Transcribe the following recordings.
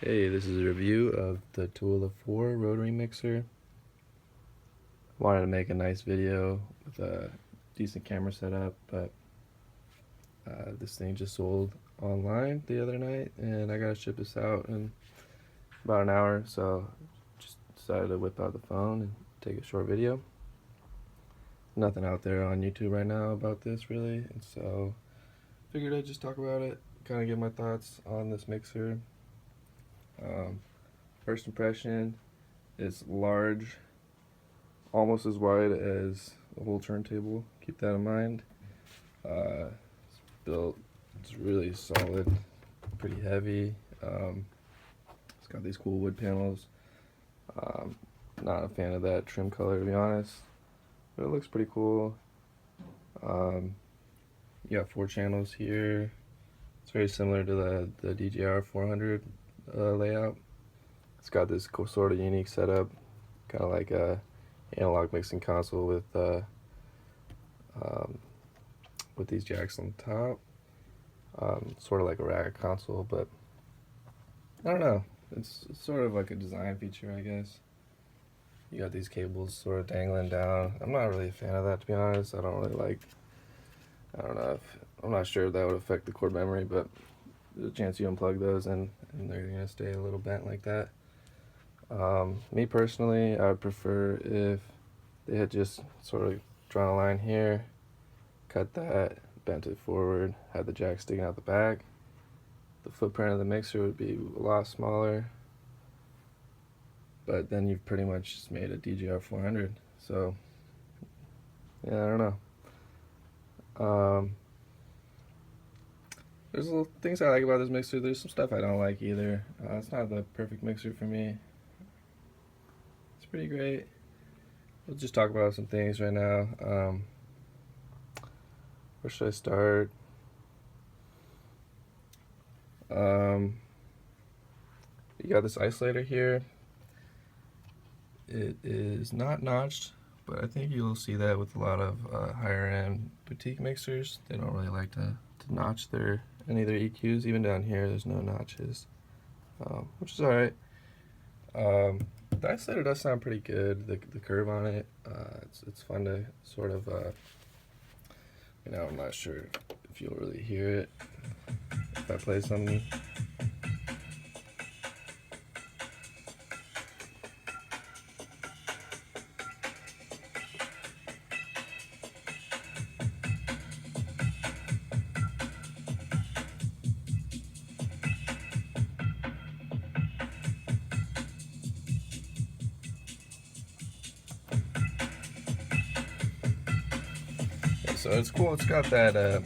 Hey, this is a review of the Taula 4 rotary mixer. Wanted to make a nice video with a decent camera setup, but this thing just sold online the other night and I gotta ship this out in about an hour, so just decided to whip out the phone and take a short video. Nothing out there on YouTube right now about this really, and so figured I'd just talk about it, kind of give my thoughts on this mixer. First impression, it's large, almost as wide as the whole turntable. Keep that in mind. It's built, it's really solid, pretty heavy. It's got these cool wood panels. Not a fan of that trim color, to be honest, but it looks pretty cool. You got 4 channels here. It's very similar to the DJR 400 layout. It's got this sort of unique setup, kind of like a analog mixing console with these jacks on the top. Sort of like a rack console, but I don't know. It's sort of like a design feature, I guess. You got these cables sort of dangling down. I'm not really a fan of that, to be honest. I don't know if, I'm not sure if that would affect the cord memory, but there's a chance you unplug those and they're gonna stay a little bent like that. Me personally, I would prefer if they had just sort of drawn a line here, cut that, bent it forward, had the jack sticking out the back. The footprint of the mixer would be a lot smaller, but then you've pretty much just made a DJR 400. So yeah, I don't know. There's little things I like about this mixer. There's some stuff I don't like either. It's not the perfect mixer for me. It's pretty great. We'll just talk about some things right now. Where should I start? You got this isolator here. It is not notched, but I think you'll see that with a lot of higher end boutique mixers. They don't really like to notch any of their EQs. Even down here, there's no notches, which is alright. The isolator does sound pretty good. The curve on it, it's fun to sort of, I'm not sure if you'll really hear it if I play something. So it's cool. It's got that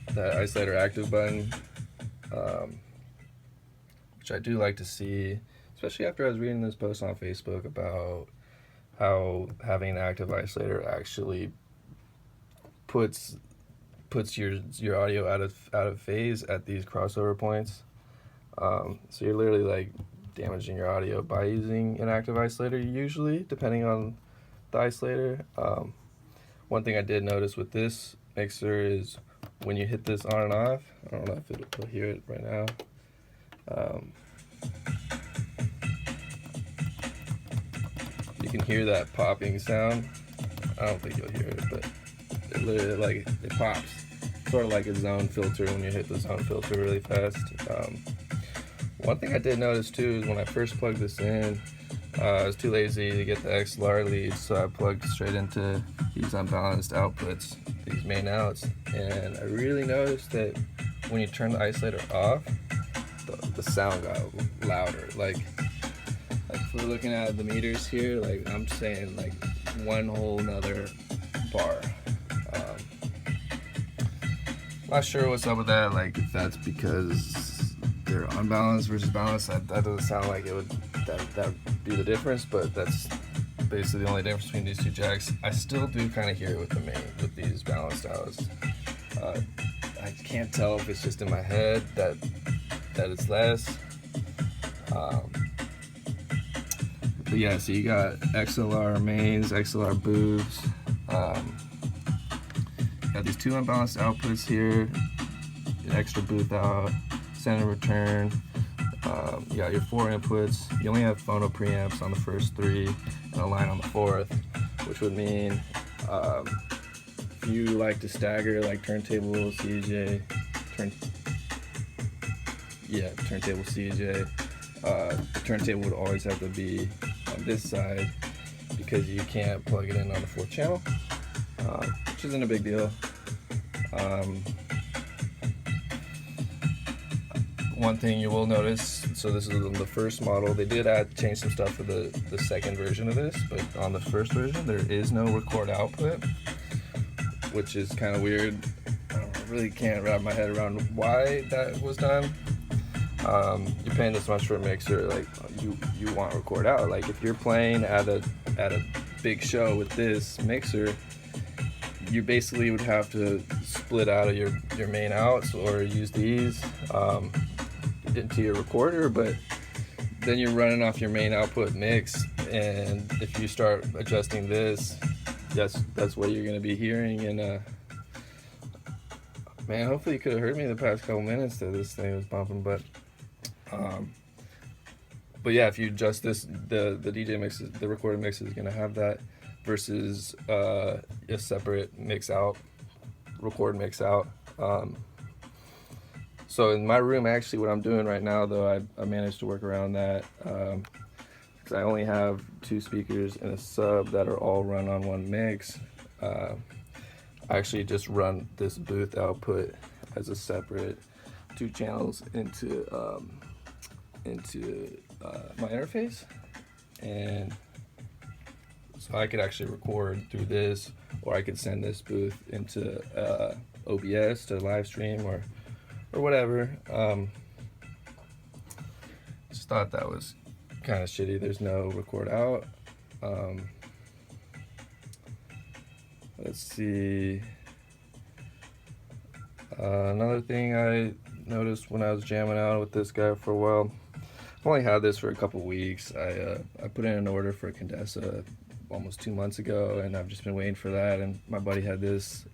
isolator active button, which I do like to see, especially after I was reading this post on Facebook about how having an active isolator actually puts your audio out of phase at these crossover points. So you're literally like damaging your audio by using an active isolator, usually, depending on the isolator. One thing I did notice with this mixer is when you hit this on and off, I don't know if you'll hear it right now. You can hear that popping sound. I don't think you'll hear it, but it literally it pops. Sort of like a zone filter when you hit the zone filter really fast. One thing I did notice too is when I first plugged this in, I was too lazy to get the XLR leads, so I plugged straight into these unbalanced outputs, these main outs, and I really noticed that when you turn the isolator off, the sound got louder. Like if we're looking at the meters here, like I'm saying like one whole nother bar. Not sure what's up with that, like if that's because they're unbalanced versus balanced. That doesn't sound like it would that be the difference, but that's basically the only difference between these two jacks. I still do kind of hear it with these balanced outs. I can't tell if it's just in my head that it's less. But yeah, so you got XLR mains, XLR booths. Got these 2 unbalanced outputs here, an extra booth out, send and return. You got your 4 inputs. You only have phono preamps on the first 3 and a line on the 4th, which would mean if you like to stagger like turntable CJ, turntable CJ, the turntable would always have to be on this side because you can't plug it in on the 4th channel, which isn't a big deal. One thing you will notice, so this is the first model, they did change some stuff for the second version of this, but on the first version there is no record output, which is kind of weird. I really can't wrap my head around why that was done. You're paying this much for a mixer, like you want record out. Like if you're playing at a big show with this mixer, you basically would have to split out of your main outs or use these into your recorder, but then you're running off your main output mix, and if you start adjusting this, that's what you're going to be hearing. And man, hopefully you could have heard me the past couple minutes that this thing was bumping, but yeah, if you adjust this, the DJ mix, the recorded mix is going to have that versus a separate mix out, record mix out. So in my room, actually, what I'm doing right now, though, I managed to work around that because I only have 2 speakers and a sub that are all run on one mix. I actually just run this booth output as a separate 2 channels into my interface, and so I could actually record through this, or I could send this booth into OBS to live stream or whatever. Just thought that was kind of shitty. There's no record out. Let's see. Another thing I noticed when I was jamming out with this guy for a while, I've only had this for a couple weeks. I put in an order for a Condesa almost 2 months ago, and I've just been waiting for that, and my buddy had this.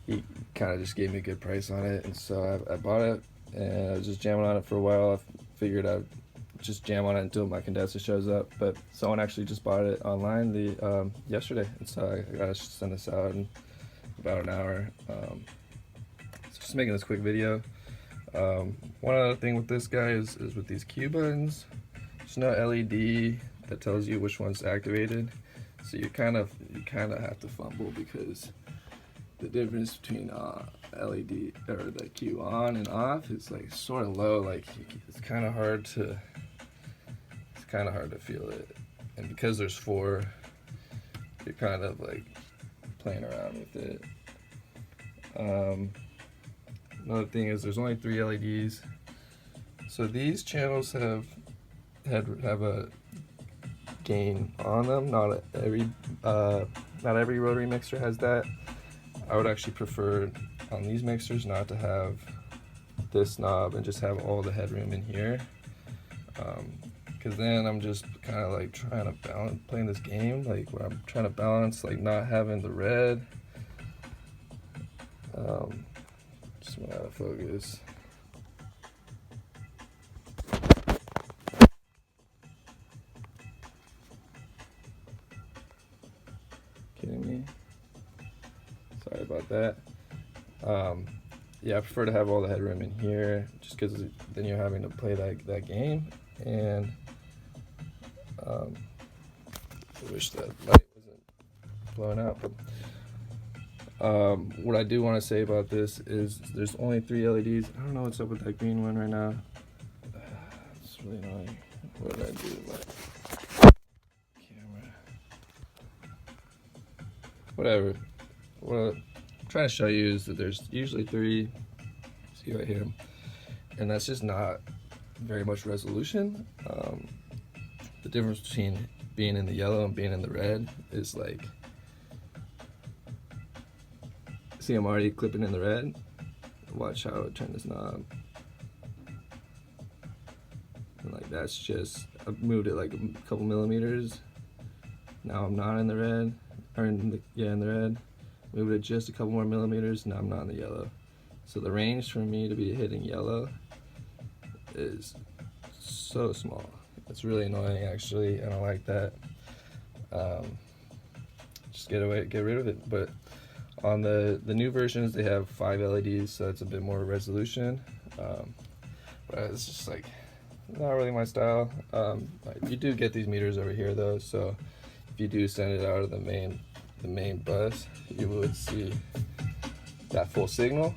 He kind of just gave me a good price on it, and so I bought it, and I was just jamming on it for a while. I figured I'd just jam on it until my Condesa shows up, but someone actually just bought it online yesterday, and so I gotta send this out in about an hour. So just making this quick video. One other thing with this guy is with these Q buttons, there's no LED that tells you which one's activated, so you kind of have to fumble because the difference between LED or the Q on and off is like sort of low. Like it's kind of hard to feel it, and because there's 4, you're kind of like playing around with it. Another thing is there's only 3 LEDs, so these channels have a gain on them. Not every Rotary mixer has that. I would actually prefer on these mixers not to have this knob and just have all the headroom in here, because then I'm just kind of like trying to balance, playing this game like where I'm trying to balance like not having the red. Just went out of focus. Kidding me? Sorry about that. Yeah, I prefer to have all the headroom in here just because then you're having to play that game, and I wish that light wasn't blowing out. But what I do want to say about this is there's only 3 LEDs. I don't know what's up with that green one right now. It's really annoying. What did I do with my camera? Whatever. What I'm trying to show you is that there's usually 3. See right here, and that's just not very much resolution. The difference between being in the yellow and being in the red is like, see, I'm already clipping in the red. Watch how I turn this knob, and like that's just, I've moved it like a couple millimeters. Now I'm not in the red, or in the red. Moved it just a couple more millimeters. Now I'm not in the yellow. So the range for me to be hitting yellow is so small. It's really annoying, actually. I don't like that. Just get rid of it. But on the new versions, they have 5 LEDs, so it's a bit more resolution. But it's just like not really my style. You do get these meters over here though, so if you do send it out of the main bus, you would see that full signal.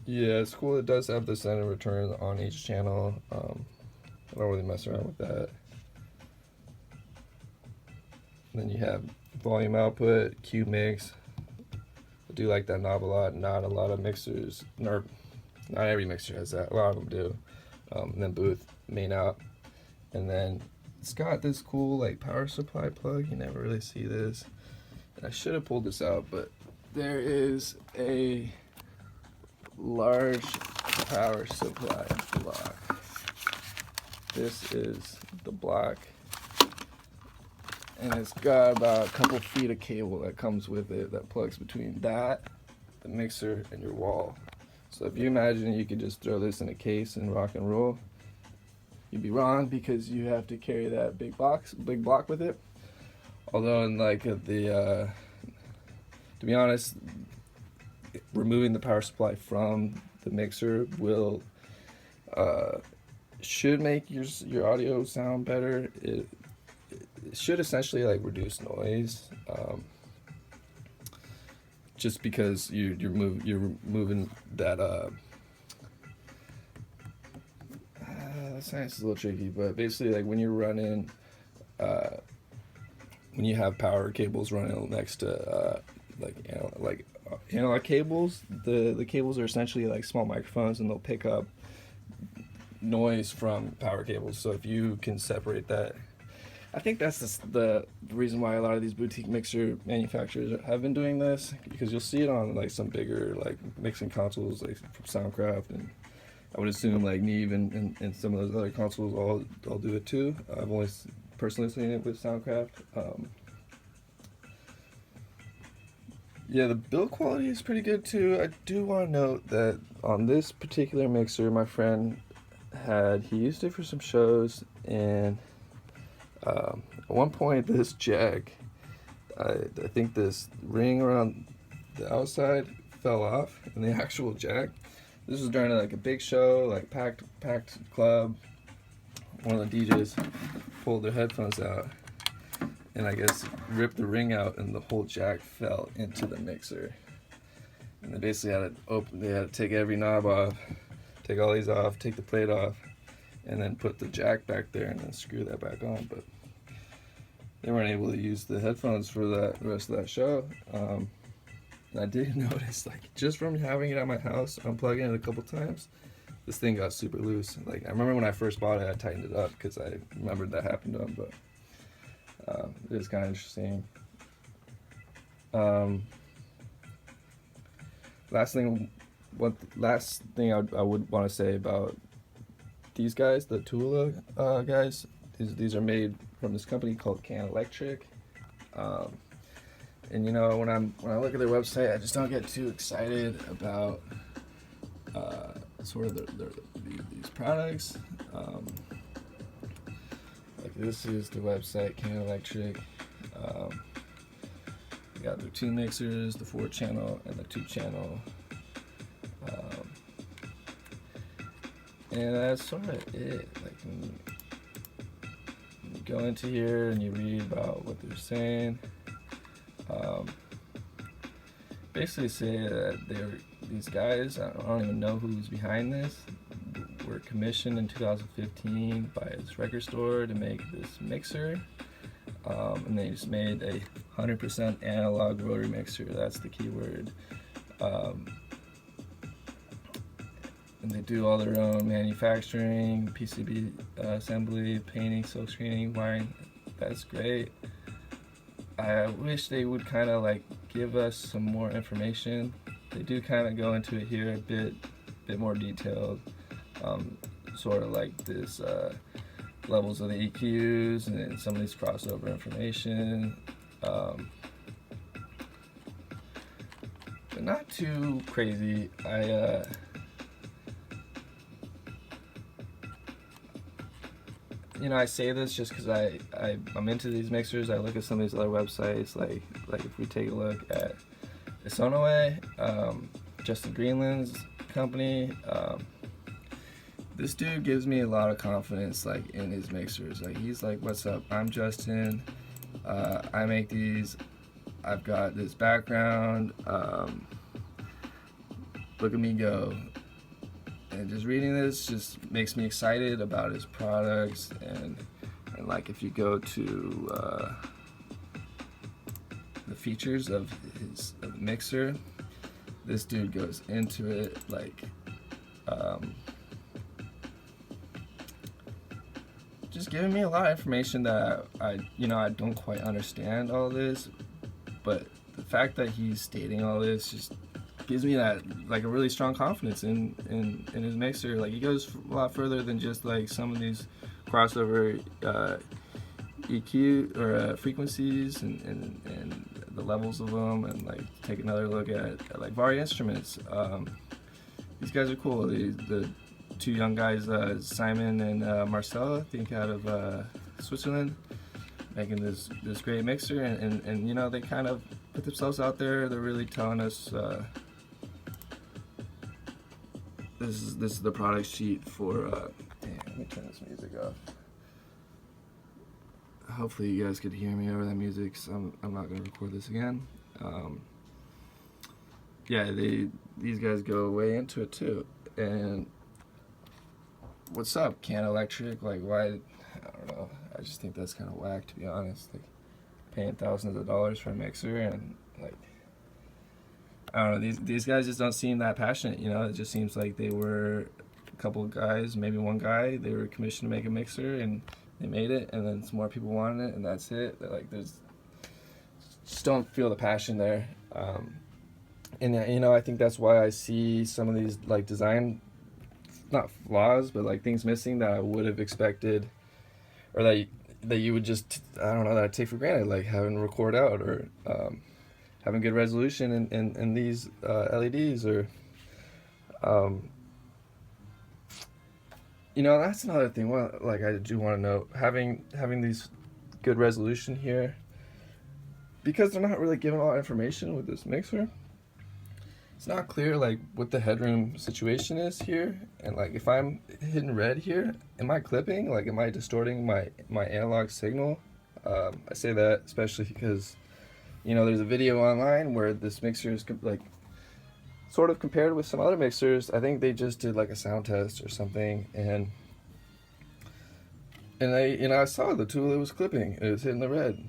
Yeah, it's cool. It does have the send and return on each channel. I don't really mess around with that. And then you have volume output, Q mix. I do like that knob a lot. Not a lot of mixers, or not every mixer has that. A lot of them do. And then booth, main out, and then it's got this cool like power supply plug. You never really see this. And I should have pulled this out, but there is a large power supply block. This is the block, and it's got about a couple feet of cable that comes with it that plugs between that, the mixer, and your wall. So if you imagine you could just throw this in a case and rock and roll, you'd be wrong, because you have to carry that big block with it. Although in like to be honest, removing the power supply from the mixer should make your audio sound better. It should essentially like reduce noise, just because you're moving that. That sounds a little tricky, but basically like when you're running, when you have power cables running next to analog cables, the cables are essentially like small microphones, and they'll pick up noise from power cables. So if you can separate that, I think that's the reason why a lot of these boutique mixer manufacturers have been doing this, because you'll see it on like some bigger like mixing consoles like from Soundcraft, and I would assume like Neve and some of those other consoles all do it too. I've only personally seen it with Soundcraft. Yeah, the build quality is pretty good too. I do want to note that on this particular mixer, my friend he used it for some shows, and at one point this jack, I think this ring around the outside fell off, and the actual jack, this was during like a big show, like packed club. One of the DJs pulled their headphones out, and I guess ripped the ring out, and the whole jack fell into the mixer. And they basically had to take every knob off, take all these off, take the plate off, and then put the jack back there and then screw that back on. But they weren't able to use the headphones for the rest of that show. And I did notice, like, just from having it at my house, unplugging it a couple times, this thing got super loose. Like, I remember when I first bought it, I tightened it up because I remembered that happened to them, but it is kind of interesting. Last thing I would want to say about these guys, the Taula guys, these are made from this company called Can Electric. And you know, when I look at their website, I just don't get too excited about sort of these products. Like, this is the website, Can Electric. They got their 2 mixers, the 4-channel and the 2-channel. And that's sort of it. Like, when you go into here and you read about what they're saying, basically say that these guys, I don't even know who's behind this, were commissioned in 2015 by this record store to make this mixer, and they just made a 100% analog rotary mixer. That's the key word. And they do all their own manufacturing, PCB assembly, painting, silk screening, wiring. That's great. I wish they would kind of like give us some more information. They do kind of go into it here a bit more detailed, sort of like this levels of the EQs and some of these crossover information. Not too crazy. I say this just because I'm into these mixers. I look at some of these other websites, like if we take a look at Isonoe, Justin Greenland's company. This dude gives me a lot of confidence, like, in his mixers. Like, he's like, "What's up? I'm Justin. I make these. I've got this background. Look at me go." And just reading this just makes me excited about his products. And like, if you go to the features of his mixer, this dude goes into it like, just giving me a lot of information that I don't quite understand all this, but the fact that he's stating all this just gives me that, like, a really strong confidence in his mixer. Like, he goes a lot further than just like some of these crossover EQ or frequencies and the levels of them, and like take another look at like Vari instruments. These guys are cool. The two young guys, Simon and Marcel, I think, out of Switzerland, making this great mixer, and they kind of put themselves out there. They're really telling us this is the product sheet for. Let me turn this music off. Hopefully you guys could hear me over that music, so I'm not going to record this again. Yeah, these guys go way into it too. And what's up, Can Electric? Like, why? I don't know. I just think that's kind of whack, to be honest. Like, paying thousands of dollars for a mixer, and like, I don't know. These guys just don't seem that passionate. It just seems like they were a couple of guys, maybe one guy. They were commissioned to make a mixer, and they made it, and then some more people wanted it, and that's it. They're like, just don't feel the passion there. And I think that's why I see some of these, like, design, not flaws, but like things missing that I would have expected, or that you would just, I don't know, that I'd take for granted, like having record out, or having good resolution in these LEDs, or that's another thing. Well, like, I do want to know, having these good resolution here, because they're not really giving a lot of information with this mixer. It's not clear, like, what the headroom situation is here, and like, if I'm hitting red here, am I clipping? Like, am I distorting my analog signal? I say that especially because there's a video online where this mixer is like sort of compared with some other mixers. I think they just did like a sound test or something, and I saw the tool, it was clipping, it was hitting the red.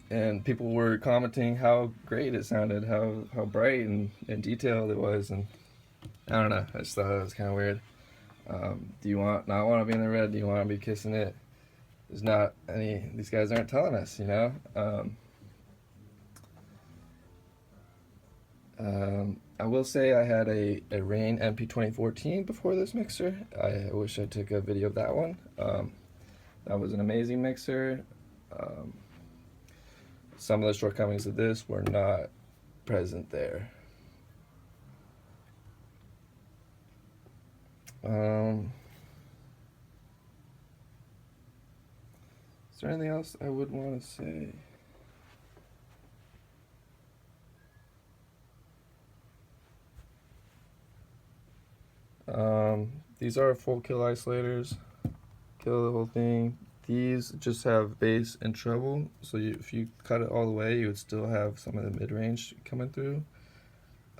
And people were commenting how great it sounded, how bright and detailed it was, and I don't know. I just thought it was kind of weird. Do you not want to be in the red? Do you want to be kissing it? There's not any. These guys aren't telling us, I will say I had a Rane MP 2014 before this mixer. I wish I took a video of that one. That was an amazing mixer. Some of the shortcomings of this were not present there. Is there anything else I would want to say? These are full kill isolators. Kill the whole thing. These just have bass and treble, so if you cut it all the way, you would still have some of the mid-range coming through.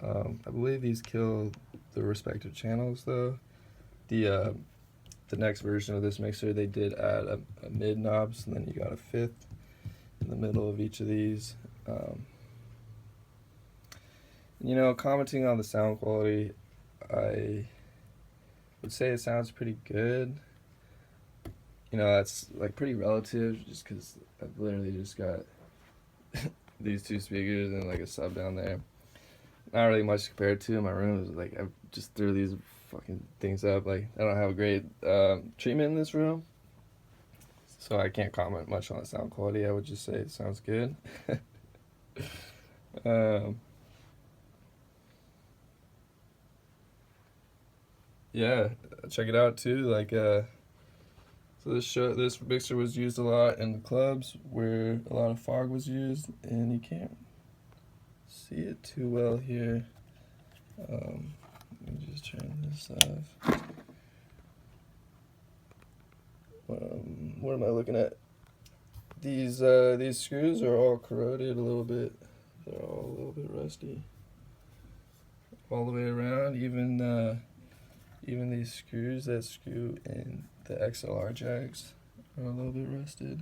I believe these kill the respective channels, though. The next version of this mixer, they did add a mid knob, so then you got a fifth in the middle of each of these. Commenting on the sound quality, I would say it sounds pretty good. That's like pretty relative, just because I've literally just got these two speakers and like a sub down there. Not really much compared to in my room. Like, I just threw these fucking things up. Like, I don't have a great treatment in this room, so I can't comment much on the sound quality. I would just say it sounds good. yeah, check it out too. Like, so this mixer was used a lot in the clubs where a lot of fog was used, and you can't see it too well here. Let me just turn this off. What am I looking at? These screws are all corroded a little bit. They're all a little bit rusty. All the way around, even these screws that screw in the XLR jacks are a little bit rusted.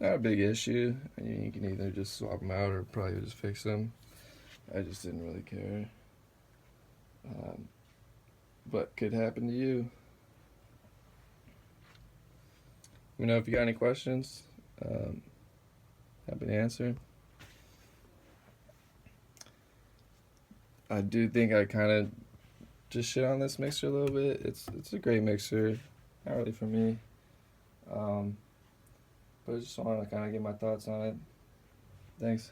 Not a big issue. I mean, you can either just swap them out or probably just fix them. I just didn't really care. But could happen to you. Let me know if you got any questions. Happy to answer. I do think I kind of just shit on this mixer a little bit. It's a great mixer, not really for me. But I just want to kind of get my thoughts on it. Thanks.